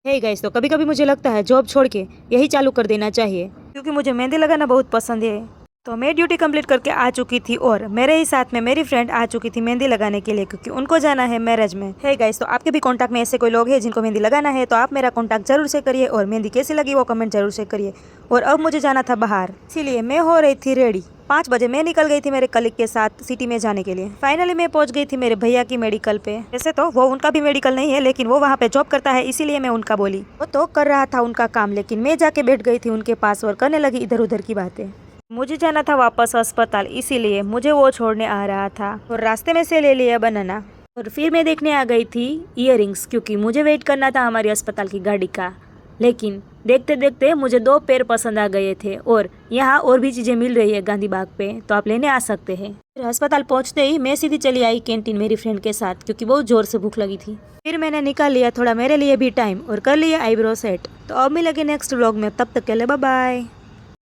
Hey guys, तो कभी कभी मुझे लगता है जॉब छोड़ के यही चालू कर देना चाहिए, क्योंकि मुझे मेहंदी लगाना बहुत पसंद है। तो मैं ड्यूटी कंप्लीट करके आ चुकी थी और मेरे ही साथ में मेरी फ्रेंड आ चुकी थी मेहंदी लगाने के लिए, क्योंकि उनको जाना है मैरिज में। हे गाइस, तो आपके भी कॉन्टैक्ट में ऐसे कोई लोग हैं जिनको मेहंदी लगाना है तो आप मेरा कॉन्टैक्ट जरूर से करिए, और मेहंदी कैसी लगी वो कमेंट जरूर से करिए। और अब मुझे जाना था बाहर, इसीलिए मैं हो रही थी रेडी। 5 बजे मैं निकल गई थी मेरे कलीग के साथ सिटी में जाने के लिए। फाइनली मैं पहुंच गई थी मेरे भैया की मेडिकल पे। वैसे तो वो उनका भी मेडिकल नहीं है, लेकिन वो वहाँ पे जॉब करता है, इसीलिए मैं उनका बोली। वो तो कर रहा था उनका काम, लेकिन मैं जाके बैठ गई थी उनके पास और करने लगी इधर उधर की बातें। मुझे जाना था वापस अस्पताल, इसीलिए मुझे वो छोड़ने आ रहा था और रास्ते में से ले लिया बनाना। और फिर मैं देखने आ गई थी इयररिंग्स, क्योंकि मुझे वेट करना था हमारी अस्पताल की गाड़ी का। लेकिन देखते देखते मुझे 2 पेयर पसंद आ गए थे, और यहाँ और भी चीज़ें मिल रही है गांधी बाग पे, तो आप लेने आ सकते हैं। फिर अस्पताल पहुँचते ही मैं सीधी चली आई कैंटीन मेरी फ्रेंड के साथ, क्योंकि बहुत ज़ोर से भूख लगी थी। फिर मैंने निकाल लिया थोड़ा मेरे लिए भी टाइम और कर लिया आईब्रो सेट। तो अब मिलेंगे नेक्स्ट व्लॉग में, तब तक के लिए बाय बाय।